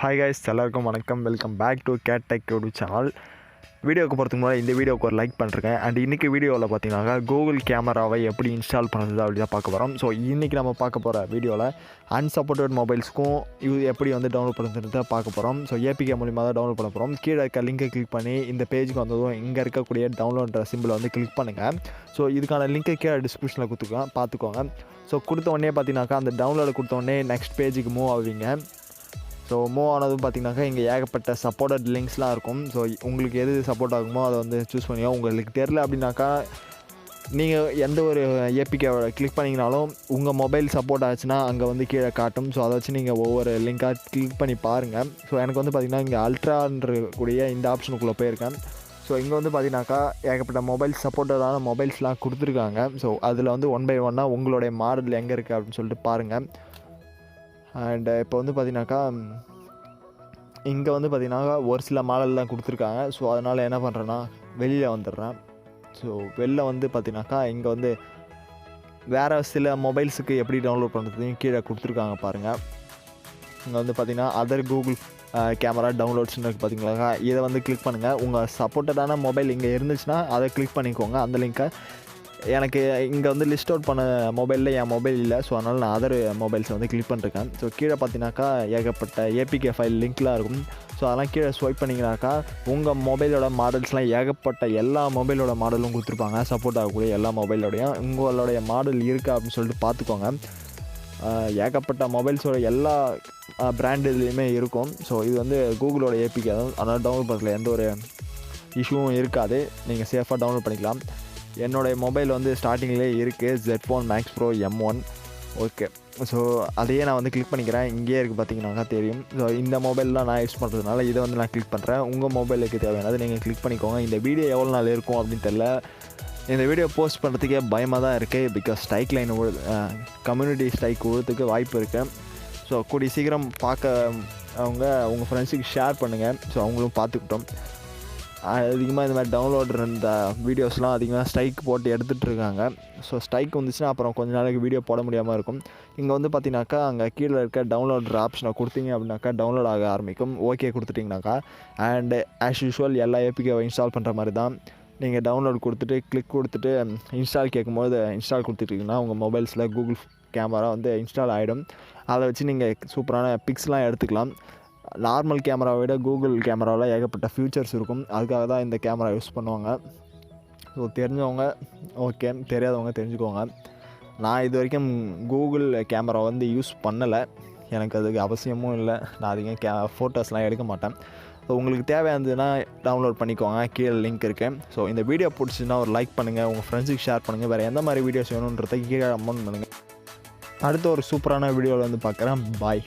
Hi guys, எல்லாருக்கும் வணக்கம். Welcome back to Cattech YouTube channel. வீடியோக்கு போகிறதுக்கு முன்னாடி இந்த வீடியோக்கு ஒரு லைக் பண்ணிருக்கேன். அண்ட் இன்றைக்கி வீடியோவில் பார்த்தீங்கன்னா கூகுள் கேமராவை எப்படி இன்ஸ்டால் பண்ணுறது அப்படி தான் பார்க்க போகிறோம். ஸோ இன்றைக்கி நம்ம பார்க்க போகிற வீடியோவில் அன்சப்போர்ட்டட் மொபைல்ஸ்க்கும் இது எப்படி வந்து டவுன்லோட் பண்ணுறதுன்றத பார்க்க போகிறோம். ஸோ ஏபிகே மூலிமா தான் டவுன்லோட் பண்ண போகிறோம். கீழே இருக்க லிங்கை கிளிக் பண்ணி இந்த பேஜுக்கு வந்ததும் இங்கே இருக்கக்கூடிய டவுன்லோட்ன்ற சிம்பிளை வந்து கிளிக் பண்ணுங்கள். ஸோ இதுக்கான லிங்கை கீழே டிஸ்கிரிப்ஷனில் கொடுத்துருக்கோம், பார்த்துக்கோங்க. ஸோ கொடுத்த உடனே பார்த்தீங்கன்னாக்கா அந்த டவுன்லோடு கொடுத்த உடனே நெக்ஸ்ட் பேஜுக்கு மூவ் ஆவீங்க. ஸோ மூவ் ஆனதும் பார்த்திங்கனாக்கா இங்கே ஏகப்பட்ட சப்போர்ட்டட் லிங்க்ஸ்லாம் இருக்கும். ஸோ உங்களுக்கு எது சப்போர்ட் ஆகுமோ அதை வந்து சூஸ் பண்ணிக்கோ. உங்களுக்கு தெரில அப்படின்னாக்கா நீங்கள் எந்த ஒரு ஏபிகேவை கிளிக் பண்ணிங்கனாலும் உங்கள் மொபைல் சப்போர்ட் ஆச்சுன்னா அங்கே வந்து கீழே காட்டும். ஸோ அதை வச்சு நீங்கள் ஒவ்வொரு லிங்காக கிளிக் பண்ணி பாருங்கள். ஸோ எனக்கு வந்து பார்த்திங்கன்னா இங்கே அல்ட்ரான்ற இந்த ஆப்ஷனுக்குள்ளே போயிருக்கேன். ஸோ இங்கே வந்து பார்த்திங்கனாக்கா ஏகப்பட்ட மொபைல் சப்போர்ட்டடான மொபைல்ஸ்லாம் கொடுத்துருக்காங்க. ஸோ அதில் வந்து 1 by 1 உங்களுடைய மாடல் எங்கே இருக்குது அப்படின்னு சொல்லிட்டு பாருங்கள். அண்ட் இப்போ வந்து பார்த்திங்கனாக்கா இங்கே வந்து பார்த்திங்கனாக்கா ஒரு சில மாடல் தான் கொடுத்துருக்காங்க. ஸோ அதனால் என்ன பண்ணுறேன்னா வெளியில் வந்துடுறேன். ஸோ வெளில வந்து பார்த்திங்கனாக்கா இங்கே வந்து வேறு சில மொபைல்ஸுக்கு எப்படி டவுன்லோட் பண்ணுறதையும் கீழே கொடுத்துருக்காங்க பாருங்கள். இங்கே வந்து பார்த்திங்கன்னா அதர் கூகுள் கேமரா டவுன்லோட்ஸ்னு இருக்குது பார்த்திங்களாக்கா. இதை வந்து கிளிக் பண்ணுங்கள். உங்கள் சப்போர்ட்டடான மொபைல் இங்கே இருந்துச்சுன்னா அதை கிளிக் பண்ணிக்கோங்க. அந்த லிங்க்கை எனக்கு இங்கே வந்து லிஸ்ட் அவுட் பண்ண மொபைலில் என் மொபைல் இல்லை. ஸோ அதனால் நான் அதர் மொபைல்ஸை வந்து கிளிக் பண்ணிருக்கேன். ஸோ கீழே பார்த்தீங்கன்னாக்கா ஏகப்பட்ட ஏபிகே ஃபைல் லிங்க்லாம் இருக்கும். ஸோ அதெல்லாம் கீழே ஸ்வைப் பண்ணிங்கனாக்கா உங்கள் மொபைலோட மாடல்ஸ்லாம் ஏகப்பட்ட எல்லா மொபைலோட மாடலும் கொடுத்துருப்பாங்க. சப்போர்ட் ஆகக்கூடிய எல்லா மொபைலோடையும் உங்களுடைய மாடல் இருக்கா அப்படின்னு சொல்லிட்டு பார்த்துக்கோங்க. ஏகப்பட்ட மொபைல்ஸோட எல்லா பிராண்ட் இதுலேயுமே இருக்கும். ஸோ இது வந்து கூகுளோட ஏபிகே தான். அதனால் டவுன்லோட் பண்ணுறதுல எந்த ஒரு இஷ்யூவும் இருக்காது. நீங்கள் சேஃபாக டவுன்லோட் பண்ணிக்கலாம். என்னுடைய மொபைல் வந்து ஸ்டார்டிங்லேயே இருக்குது, Z Phone Max Pro M1. Okay, so அதையே நான் வந்து கிளிக் பண்ணிக்கிறேன். இங்கேயே இருக்குது பார்த்தீங்கன்னாக்கா தெரியும். ஸோ இந்த மொபைல்லாம் நான் யூஸ் பண்ணுறதுனால இதை வந்து நான் கிளிக் பண்ணுறேன். உங்கள் மொபைலுக்கு தேவையானது நீங்கள் கிளிக் பண்ணிக்கோங்க. இந்த வீடியோ எவ்வளோ நாள் இருக்கும் அப்படின்னு தெரியல. இந்த வீடியோ போஸ்ட் பண்ணுறதுக்கே பயமாக தான் இருக்குது. Because strike line community strike விழுறதுக்கு வாய்ப்பு இருக்குது. ஸோ கூடிய சீக்கிரம் பார்க்க உங்கள் ஃப்ரெண்ட்ஸுக்கு ஷேர் பண்ணுங்கள். ஸோ அவங்களும் பார்த்துக்கிட்டோம். அதிகமாக இந்த மாதிரி டவுன்லோடுற இந்த வீடியோஸ்லாம் அதிகமாக ஸ்ட்ரைக் போட்டு எடுத்துகிட்டு இருக்காங்க. ஸோ ஸ்ட்ரைக் வந்துச்சுன்னா அப்புறம் கொஞ்ச நாளைக்கு வீடியோ போட முடியாமல் இருக்கும். இங்கே வந்து பார்த்தீங்கன்னாக்கா அங்கே கீழே இருக்க டவுன்லோடுற ஆப்ஷனை கொடுத்தீங்க அப்படின்னாக்கா டவுன்லோட் ஆக ஆரம்பிக்கும். ஓகே கொடுத்துட்டிங்கனாக்கா அண்டு ஆஸ் யூஷுவல் எல்லா ஏபிகேவை இன்ஸ்டால் பண்ணுற மாதிரி தான். நீங்கள் டவுன்லோட் கொடுத்துட்டு கிளிக் கொடுத்துட்டு இன்ஸ்டால் கேட்கும்போது இன்ஸ்டால் கொடுத்துட்டிங்கன்னா உங்கள் மொபைல்ஸில் கூகுள் கேமரா வந்து இன்ஸ்டால் ஆகிடும். அதை வச்சு நீங்கள் சூப்பரான பிக்ஸ்லாம் எடுத்துக்கலாம். நார்மல் கேமராவை விட கூகுள் கேமராவில் ஏகப்பட்ட ஃபியூச்சர்ஸ் இருக்கும். அதுக்காக தான் இந்த கேமரா யூஸ் பண்ணுவாங்க. ஸோ தெரிஞ்சவங்க ஓகே, தெரியாதவங்க தெரிஞ்சுக்கோங்க. நான் இது வரைக்கும் கூகுள் கேமரா வந்து யூஸ் பண்ணலை. எனக்கு அதுக்கு அவசியமும் இல்லை. நான் அதிகம் ஃபோட்டோஸ்லாம் எடுக்க மாட்டேன். ஸோ உங்களுக்கு தேவையானதுன்னா டவுன்லோட் பண்ணிக்கோங்க. கீழே லிங்க் இருக்குது. ஸோ இந்த வீடியோ பிடிச்சின்னா ஒரு லைக் பண்ணுங்கள், உங்கள் ஃப்ரெண்ட்ஸுக்கு ஷேர் பண்ணுங்கள். வேறு எந்த மாதிரி வீடியோஸ் வேணுன்றதை கீழே கமெண்ட் பண்ணுங்கள். அடுத்த ஒரு சூப்பரான வீடியோவில் வந்து பார்க்குறேன். பாய்.